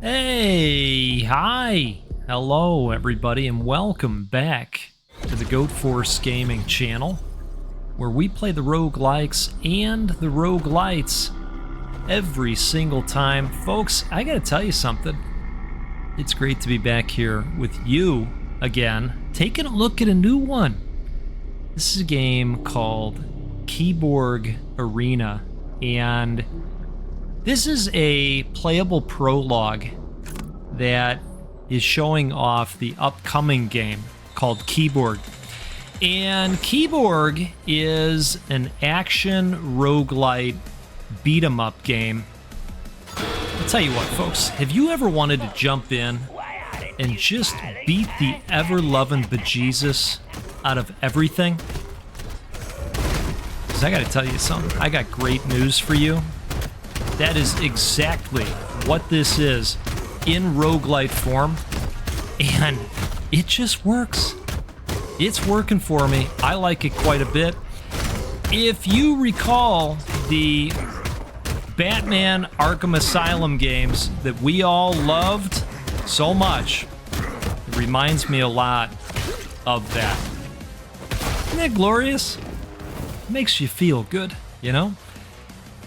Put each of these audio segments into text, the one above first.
Hey, hi, hello everybody, and welcome back to the Goat Force Gaming channel, where we play the roguelikes and the roguelites every single time. Folks, I gotta tell you something. It's great to be back here with you again, taking a look at a new one. This is a game called KIBORG Arena, and this is a playable prologue that is showing off the upcoming game called KIBORG. And KIBORG is an action roguelite beat-em-up game. I'll tell you what, folks, have you ever wanted to jump in and just beat the ever-loving bejesus out of everything? Because I gotta tell you something, I got great news for you. That is exactly what this is in roguelite form, and it just works. It's working for me. I like it quite a bit. If you recall the Batman Arkham Asylum games that we all loved so much, it reminds me a lot of that. Isn't that glorious? It makes you feel good, you know?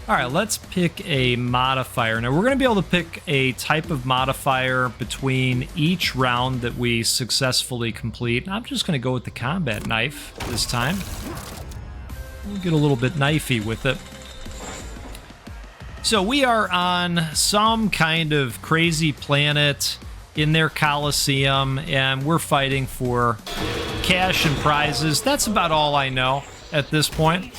All right, let's pick a modifier. Now, we're going to be able to pick a type of modifier between each round that we successfully complete. I'm just going to go with the combat knife this time. We'll get a little bit knifey with it. So we are on some kind of crazy planet in their Coliseum, and we're fighting for cash and prizes. That's about all I know at this point.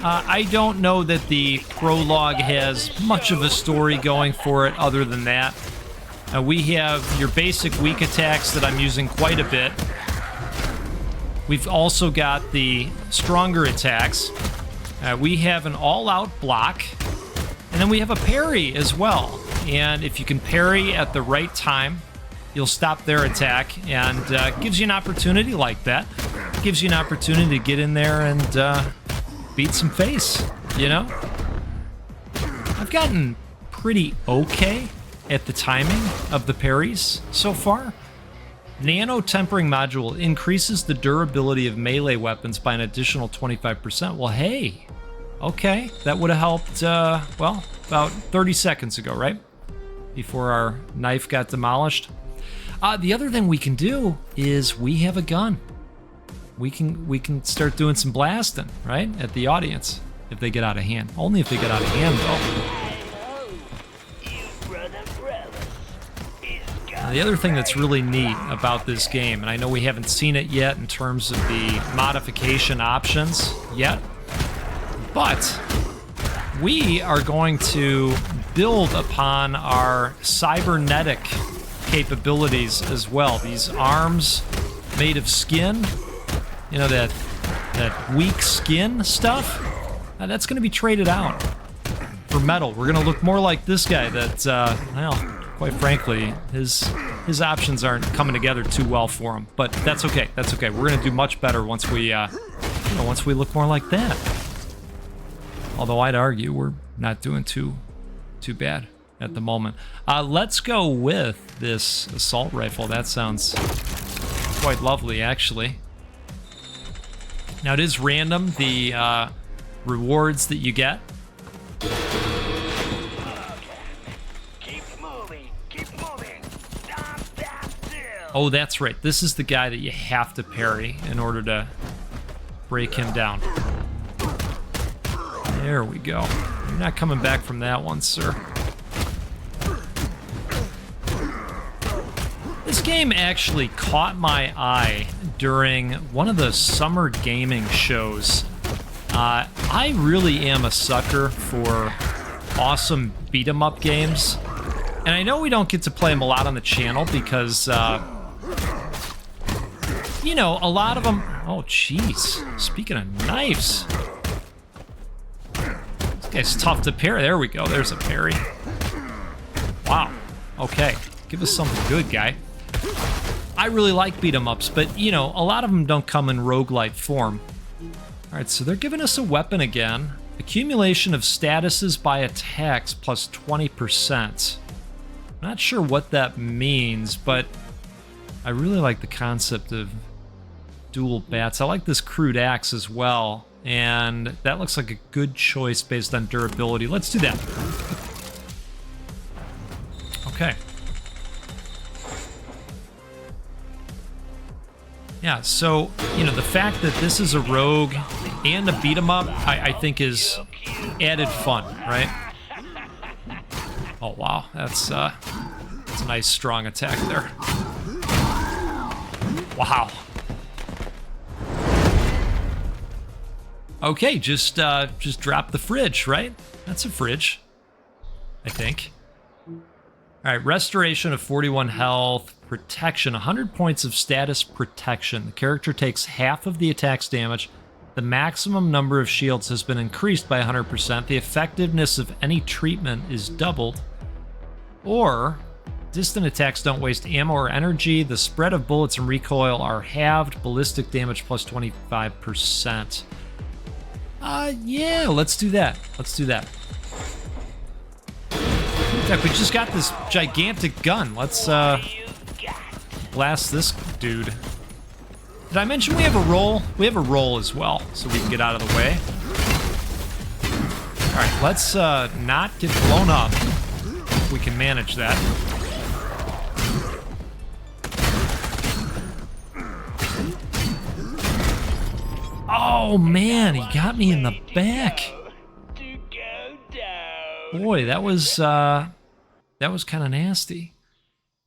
I don't know that the prologue has much of a story going for it other than that. We have your basic weak attacks that I'm using quite a bit. We've also got the stronger attacks. We have an all-out block. And then we have a parry as well. And if you can parry at the right time, you'll stop their attack, and gives you an opportunity like that. Gives you an opportunity to get in there and beat some face, you know? I've gotten pretty okay at the timing of the parries so far. Nano tempering module increases the durability of melee weapons by an additional 25%. Well, hey, okay, that would have helped, well, about 30 seconds ago, right? Before our knife got demolished. The other thing we can do is we have a gun. We can start doing some blasting, right, at the audience if they get out of hand. Only if they get out of hand, though. Now, the other thing that's really neat about this game, and I know we haven't seen it yet in terms of the modification options yet, but we are going to build upon our cybernetic capabilities as well. These arms made of skin, you know, that weak skin stuff, that's going to be traded out for metal. We're going to look more like this guy that, well, quite frankly, his options aren't coming together too well for him. But that's okay. That's okay. We're going to do much better once we, once we look more like that. Although I'd argue we're not doing too bad at the moment. Let's go with this assault rifle. That sounds quite lovely, actually. Now, it is random, the rewards that you get. Keep moving. Stop. Oh, that's right. This is the guy that you have to parry in order to break him down. There we go. You're not coming back from that one, sir. This game actually caught my eye during one of the summer gaming shows. I really am a sucker for awesome beat-em-up games. And I know we don't get to play them a lot on the channel because, you know, a lot of them... Oh, jeez. Speaking of knives. This guy's tough to parry. There we go. There's a parry. Wow. Okay. Give us something good, guy. I really like beat-em-ups, but, you know, a lot of them don't come in roguelite form. All right, so they're giving us a weapon again. Accumulation of statuses by attacks plus 20%. Not sure what that means, but I really like the concept of dual bats. I like this crude axe as well, and that looks like a good choice based on durability. Let's do that. Okay. Yeah, so, you know, the fact that this is a rogue and a beat 'em up, I think is added fun, right? Oh, wow. That's a nice, strong attack there. Wow. Okay, just drop the fridge, right? That's a fridge, I think. All right, restoration of 41 health, protection, 100 points of status protection. The character takes half of the attack's damage. The maximum number of shields has been increased by 100%. The effectiveness of any treatment is doubled. Or, distant attacks don't waste ammo or energy. The spread of bullets and recoil are halved. Ballistic damage plus 25%. Yeah, let's do that. Let's do that. In fact, we just got this gigantic gun. Let's blast this dude. Did I mention we have a roll? We have a roll as well, so we can get out of the way. All right, let's not get blown up. If we can manage that. Oh man, he got me in the back. Boy, that was kind of nasty.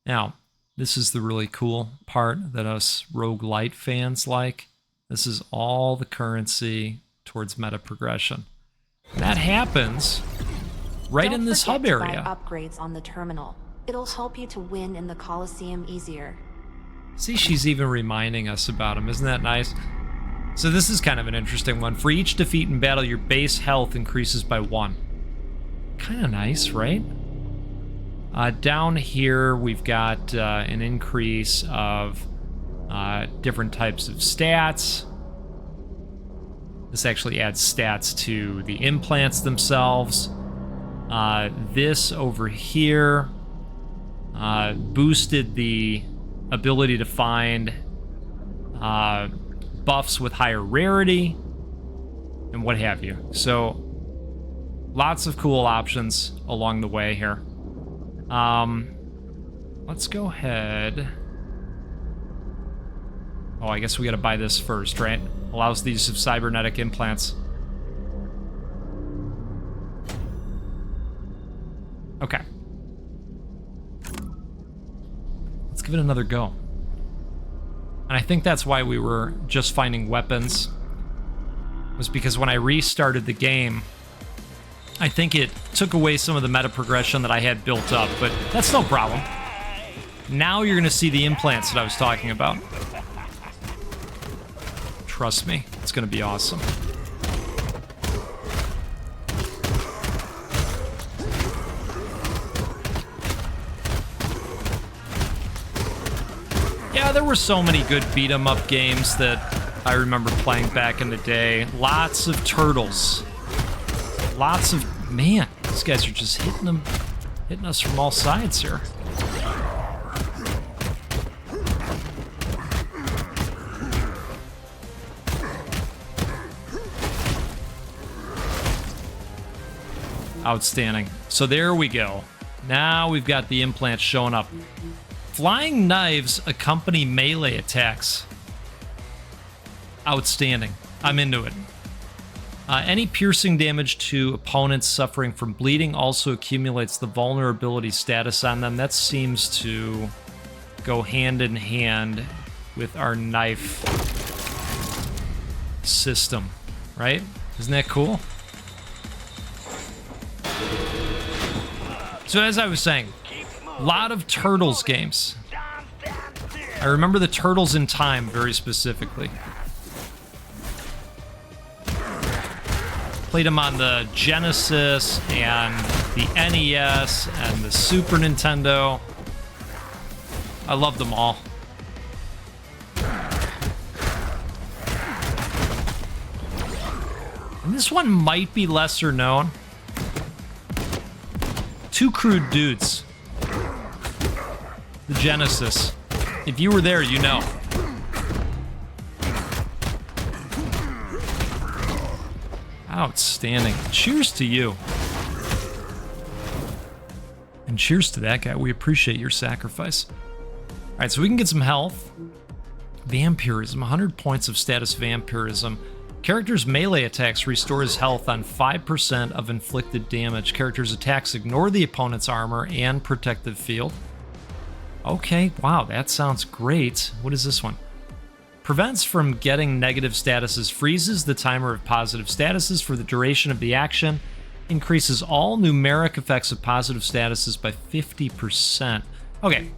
Now, this is the really cool part that us roguelite fans like. This is all the currency towards meta progression. That happens right in this hub area. Don't forget to buy upgrades on the terminal. It'll help you to win in the Coliseum easier. See, she's even reminding us about him. Isn't that nice? So this is kind of an interesting one. For each defeat in battle, your base health increases by 1. Kind of nice, right? Down here, we've got an increase of different types of stats. This actually adds stats to the implants themselves. This over here boosted the ability to find buffs with higher rarity and what have you. So lots of cool options along the way here. Let's go ahead. Oh, I guess we gotta buy this first, right? Allows the use of cybernetic implants. Okay. Let's give it another go. And I think that's why we were just finding weapons, was because when I restarted the game, I think it took away some of the meta progression that I had built up, but that's no problem. Now you're gonna see the implants that I was talking about. Trust me, it's gonna be awesome. Yeah, there were so many good beat-em-up games that I remember playing back in the day. Lots of turtles. Lots of... Man, these guys are just hitting us from all sides here. Outstanding. So there we go. Now we've got the implants showing up. Flying knives accompany melee attacks. Outstanding. I'm into it. Any piercing damage to opponents suffering from bleeding also accumulates the vulnerability status on them. That seems to go hand in hand with our knife system, right? Isn't that cool? So as I was saying, a lot of Turtles games. I remember the Turtles in Time very specifically. Played them on the Genesis and the NES and the Super Nintendo. I love them all. And this one might be lesser known. Two Crude Dudes. the Genesis. If you were there, you know. Outstanding. Cheers to you. And cheers to that guy. We appreciate your sacrifice. All right, so we can get some health. Vampirism, 100 points of status vampirism. Character's melee attacks restores health on 5% of inflicted damage. Character's attacks ignore the opponent's armor and protective field. Okay, wow, that sounds great. What is this one? Prevents from getting negative statuses, freezes the timer of positive statuses for the duration of the action, increases all numeric effects of positive statuses by 50%. Okay,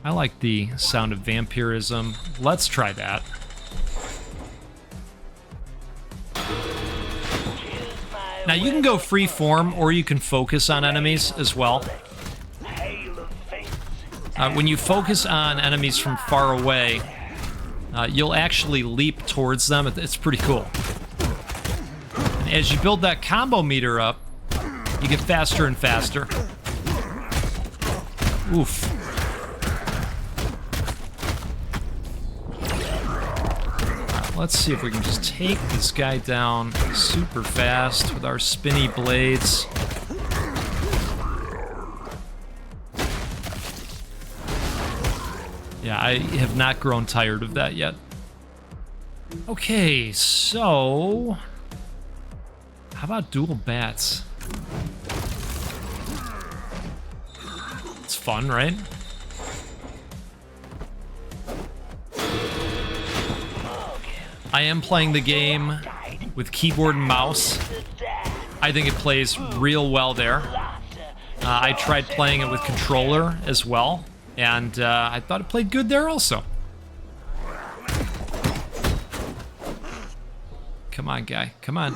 I like the sound of vampirism. Let's try that. Now you can go free form or you can focus on enemies as well. When you focus on enemies from far away, you'll actually leap towards them. It's pretty cool. And as you build that combo meter up, you get faster and faster. Oof. Let's see if we can just take this guy down super fast with our spinny blades. Yeah, I have not grown tired of that yet. Okay, so how about dual bats? It's fun, right? I am playing the game with keyboard and mouse. I think it plays real well there. I tried playing it with controller as well, and I thought it played good there also. Come on, guy. Come on.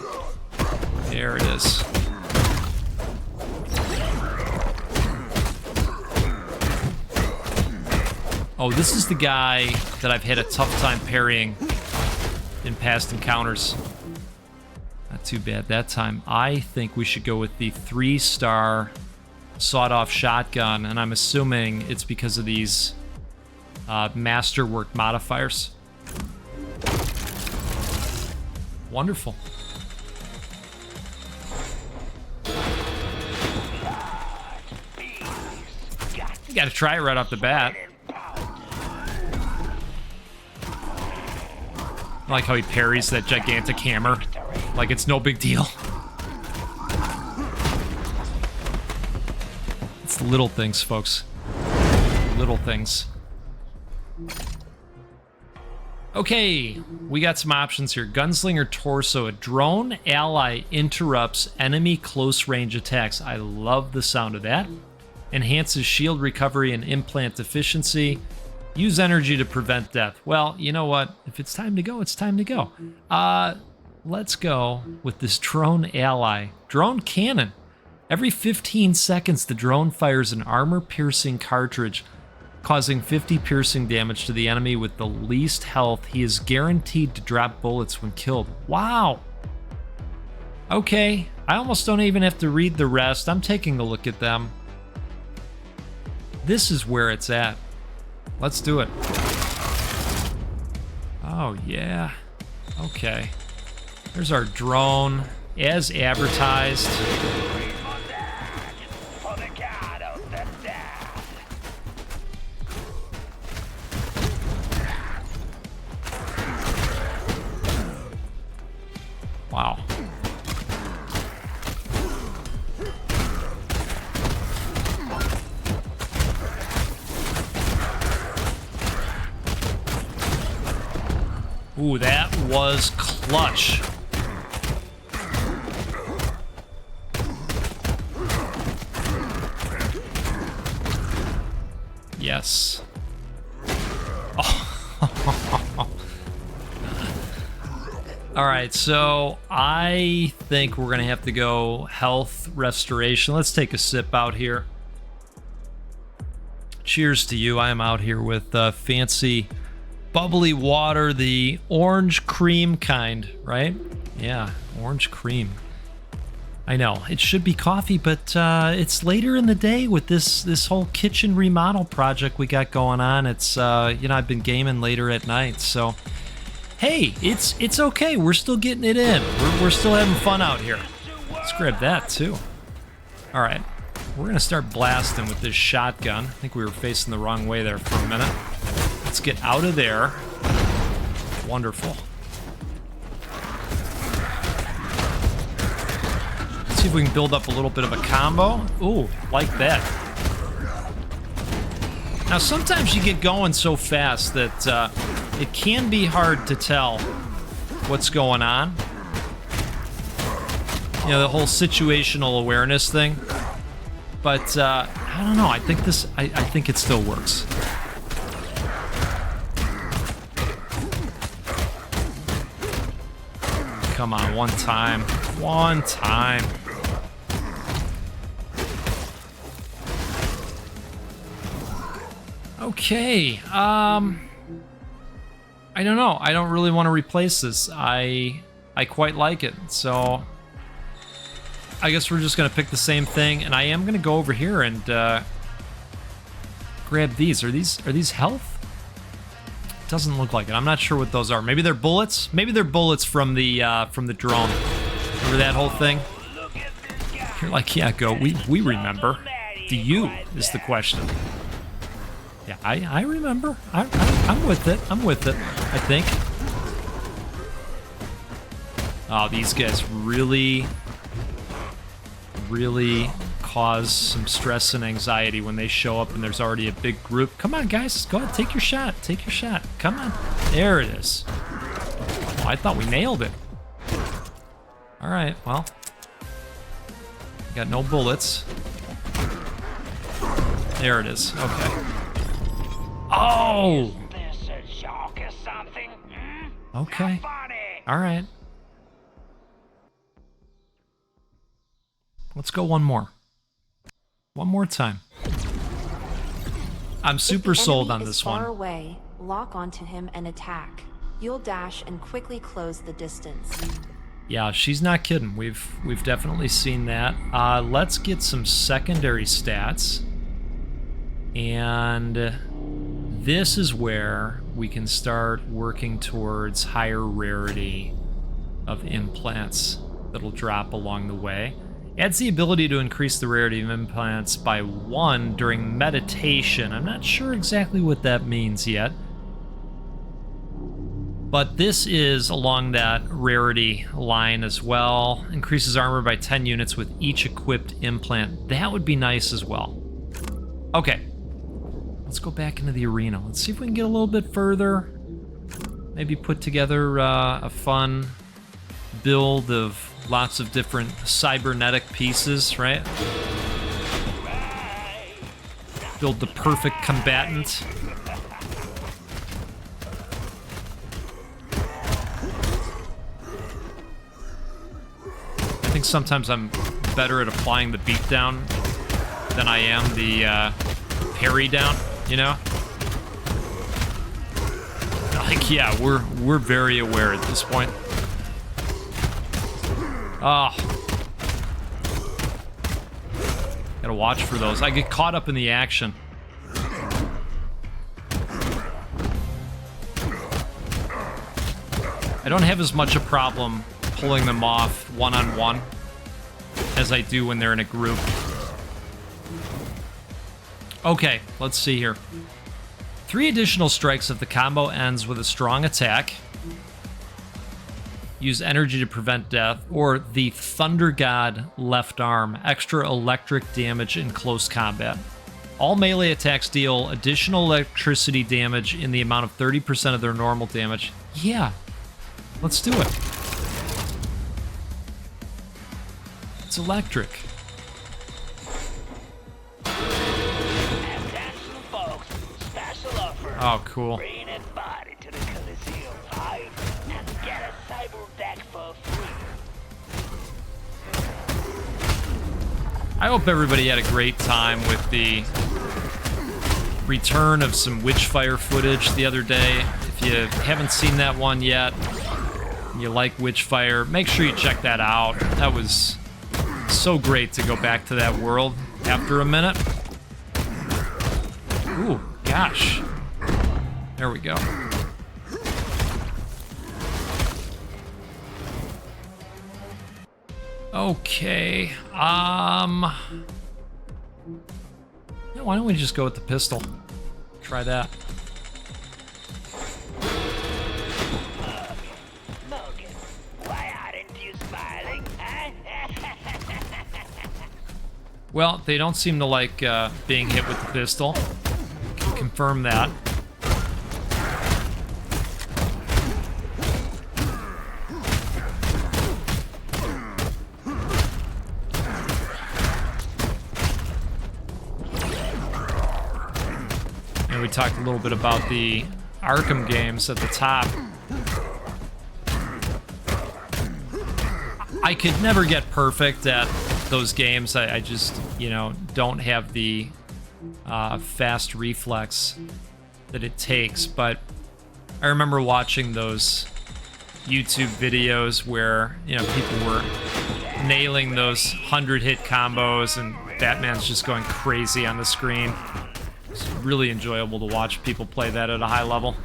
There it is. Oh, this is the guy that I've had a tough time parrying in past encounters. Not too bad that time. I think we should go with the 3-star sawed-off shotgun, and I'm assuming it's because of these masterwork modifiers. Wonderful. You gotta try it right off the bat. I like how he parries that gigantic hammer like it's no big deal. It's little things, folks. Little things. Okay, we got some options here. Gunslinger Torso. A drone ally interrupts enemy close range attacks. I love the sound of that. Enhances shield recovery and implant efficiency. Use energy to prevent death. Well, you know what? If it's time to go, it's time to go. Let's go with this drone ally. Drone cannon. Every 15 seconds, the drone fires an armor-piercing cartridge, causing 50 piercing damage to the enemy with the least health. He is guaranteed to drop bullets when killed. Wow. Okay, I almost don't even have to read the rest. I'm taking a look at them. This is where it's at. Let's do it. Oh, yeah. Okay. There's our drone, as advertised. Wow. Ooh, that was clutch. Yes. Oh. All right, so I think we're gonna have to go health restoration. Let's take a sip out here. Cheers to you. I am out here with fancy bubbly water, the orange cream kind, right? Yeah, orange cream. I know, it should be coffee, but it's later in the day with this whole kitchen remodel project we got going on. It's, you know, I've been gaming later at night, so... Hey, it's okay. We're still getting it in. We're still having fun out here. Let's grab that, too. All right. We're going to start blasting with this shotgun. I think we were facing the wrong way there for a minute. Let's get out of there. Wonderful. Let's see if we can build up a little bit of a combo. Ooh, like that. Now, sometimes you get going so fast that it can be hard to tell what's going on. You know, the whole situational awareness thing. But, I don't know. I think it still works. Come on, one time. One time. Okay, I don't know. I don't really want to replace this. I quite like it, so I guess we're just gonna pick the same thing, and I am gonna go over here and grab these. Are these health? Doesn't look like it. I'm not sure what those are. Maybe they're bullets. Maybe they're bullets from the drone. Remember that whole thing? You're like, yeah, go. We remember. Do you? Is the question. Yeah, I remember. I'm with it. I'm with it, I think. Oh, these guys really cause some stress and anxiety when they show up and there's already a big group. Come on, guys. Go ahead. Take your shot. Take your shot. Come on. There it is. Oh, I thought we nailed it. All right, well. Got no bullets. There it is. Okay. Oh! Is this a joke or something? Okay. Not funny. All right. Let's go one more. One more time. I'm super sold on this far one. away, lock onto him and attack. You'll dash and quickly close the distance. Yeah, she's not kidding. We've definitely seen that. Let's get some secondary stats. And this is where we can start working towards higher rarity of implants that'll drop along the way. Adds the ability to increase the rarity of implants by 1 during meditation. I'm not sure exactly what that means yet. But this is along that rarity line as well. Increases armor by 10 units with each equipped implant. That would be nice as well. Okay. Let's go back into the arena. Let's see if we can get a little bit further. Maybe put together a fun build of lots of different cybernetic pieces, right? Build the perfect combatant. I think sometimes I'm better at applying the beatdown than I am the parry down, you know? Like, yeah, we're very aware at this point. Oh. Gotta watch for those. I get caught up in the action. I don't have as much a problem pulling them off one-on-one as I do when they're in a group. Okay, let's see here. 3 additional strikes if the combo ends with a strong attack. Use energy to prevent death, or the Thunder God left arm, extra electric damage in close combat. All melee attacks deal additional electricity damage in the amount of 30% of their normal damage. Yeah, let's do it. It's electric. Attention, folks. Special offer. Oh, cool. Bring a body to the Coliseum 5 and get a cyber deck for free. I hope everybody had a great time with the return of some Witchfire footage the other day. If you haven't seen that one yet, and you like Witchfire, make sure you check that out. That was So great to go back to that world after a minute. Ooh, gosh. There we go. Okay. Yeah, why don't we just go with the pistol? Try that. Morgan, why aren't you smiling, huh? Well, they don't seem to like being hit with the pistol. Can confirm that. And we talked a little bit about the Arkham games at the top. I could never get perfect at those games. I just, you know, don't have the fast reflex that it takes. But I remember watching those YouTube videos where, you know, people were nailing those 100-hit combos and Batman's just going crazy on the screen. It's really enjoyable to watch people play that at a high level.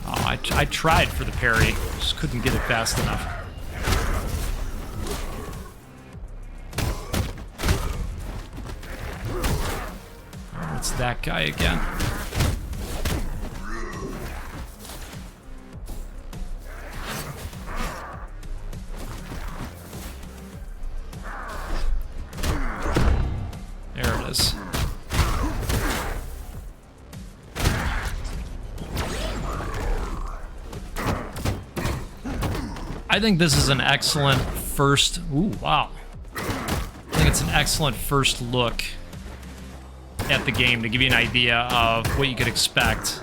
Oh, I tried for the parry, just couldn't get it fast enough. It's that guy again. There it is. I think this is an excellent first... Ooh, wow. I think it's an excellent first look at the game to give you an idea of what you could expect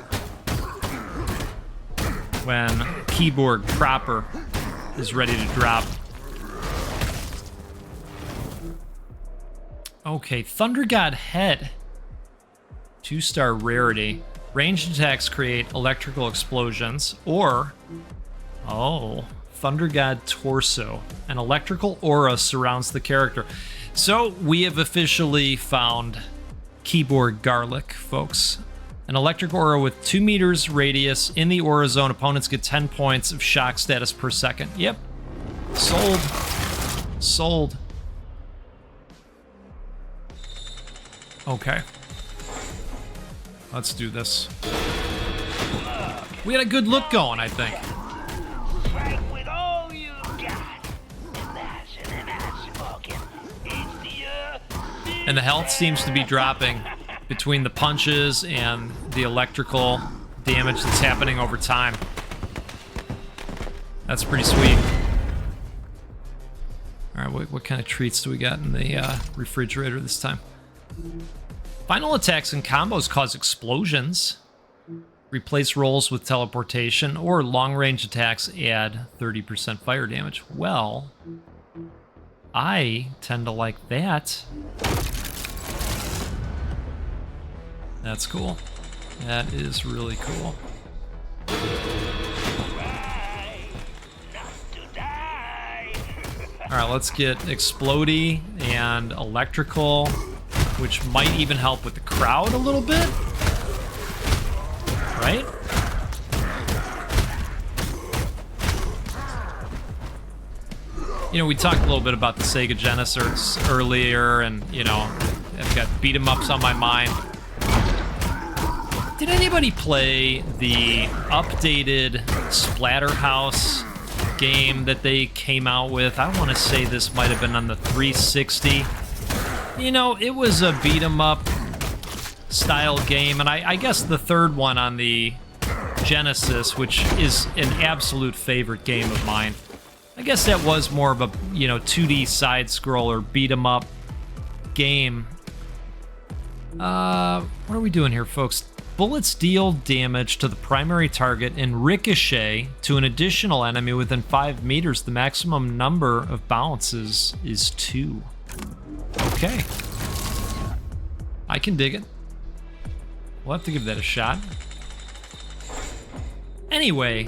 when KIBORG proper is ready to drop. Okay, Thunder God Head. 2-star rarity. Ranged attacks create electrical explosions, or... Oh... Thunder God Torso. An electrical aura surrounds the character. So we have officially found KIBORG Garlic, folks. An electric aura with 2 meters radius. In the aura zone, opponents get 10 points of shock status per second. Yep. Sold. Sold. Okay. Let's do this. We had a good look going, I think. And the health seems to be dropping between the punches and the electrical damage that's happening over time. That's pretty sweet. All right, what kind of treats do we got in the refrigerator this time? Final attacks and combos cause explosions. Replace rolls with teleportation, or long-range attacks add 30% fire damage. Well, I tend to like that. That's cool. That is really cool. Alright, let's get Explodey and Electrical, which might even help with the crowd a little bit. Right? You know, we talked a little bit about the Sega Genesis earlier, and, you know, I've got beat-em-ups on my mind. Did anybody play the updated Splatterhouse game that they came out with? I want to say this might have been on the 360. You know, it was a beat-em-up style game, and I guess the third one on the Genesis, which is an absolute favorite game of mine. I guess that was more of a, you know, 2D side-scroller beat-em-up game. What are we doing here, folks? Bullets deal damage to the primary target and ricochet to an additional enemy within 5 meters. The maximum number of bounces is 2. Okay. I can dig it. We'll have to give that a shot. Anyway,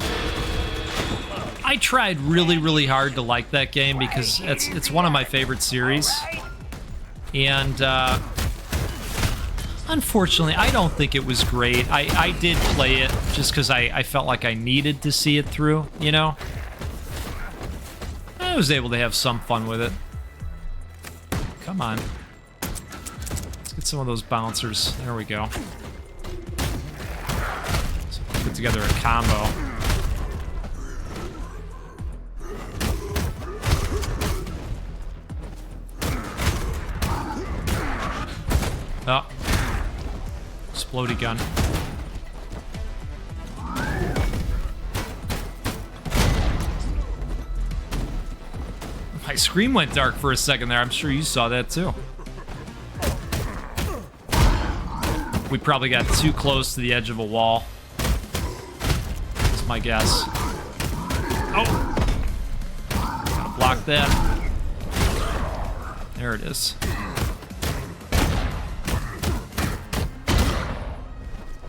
I tried really, really hard to like that game because it's one of my favorite series. And unfortunately, I don't think it was great. I did play it just because I felt like I needed to see it through, you know? I was able to have some fun with it. Come on. Let's get some of those bouncers. There we go. So put together a combo. Oh. Explodey gun. My screen went dark for a second there. I'm sure you saw that too. We probably got too close to the edge of a wall. That's my guess. Oh! Gotta block that. There it is.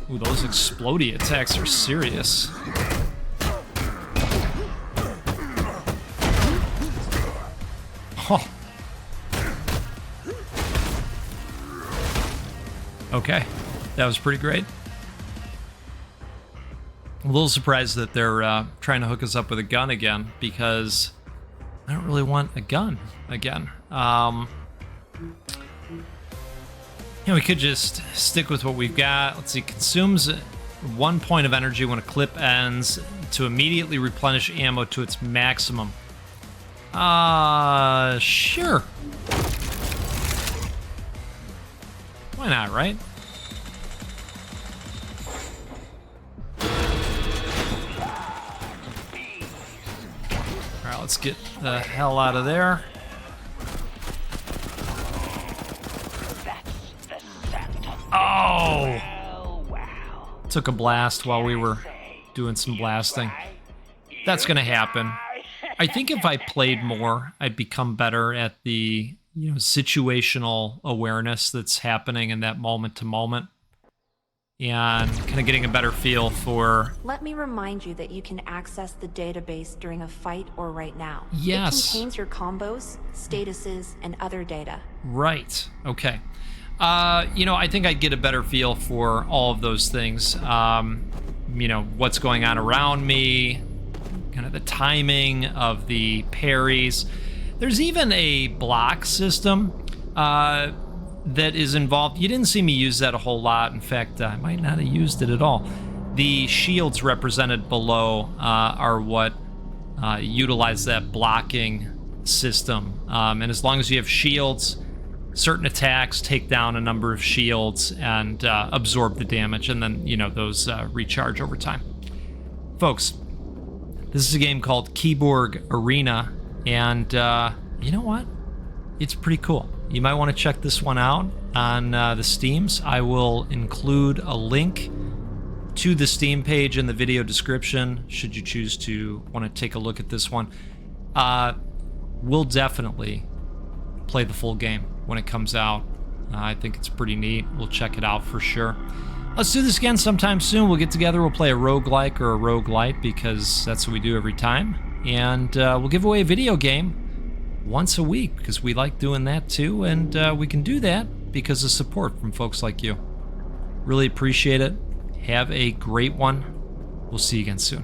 Ooh, those explodey attacks are serious. Oh. Okay, that was pretty great. A little surprised that they're trying to hook us up with a gun again, because I don't really want a gun again. Yeah, we could just stick with what we've got. Let's see, consumes 1 point of energy when a clip ends to immediately replenish ammo to its maximum. Sure. Why not, right? Alright, let's get the hell out of there. Oh! Took a blast while we were doing some blasting. That's gonna happen. I think if I played more, I'd become better at the, you know, situational awareness that's happening in that moment to moment. And kind of getting a better feel for... Let me remind you that you can access the database during a fight or right now. Yes. It contains your combos, statuses, and other data. Right. Okay. You know, I think I'd get a better feel for all of those things. You know, what's going on around me, kind of the timing of the parries. There's even a block system that is involved. You didn't see me use that a whole lot. In fact, I might not have used it at all. The shields represented below are what utilize that blocking system. And as long as you have shields, certain attacks take down a number of shields and absorb the damage, and then, you know, those recharge over time. Folks, this is a game called KIBORG Arena, and you know what? It's pretty cool. You might want to check this one out on the Steams. I will include a link to the Steam page in the video description, should you choose to want to take a look at this one. We'll definitely play the full game when it comes out. I think it's pretty neat. We'll check it out for sure. Let's do this again sometime soon. We'll get together, we'll play a roguelike or a roguelite, because that's what we do every time. And we'll give away a video game once a week, because we like doing that too, and we can do that because of support from folks like you. Really appreciate it. Have a great one. We'll see you again soon.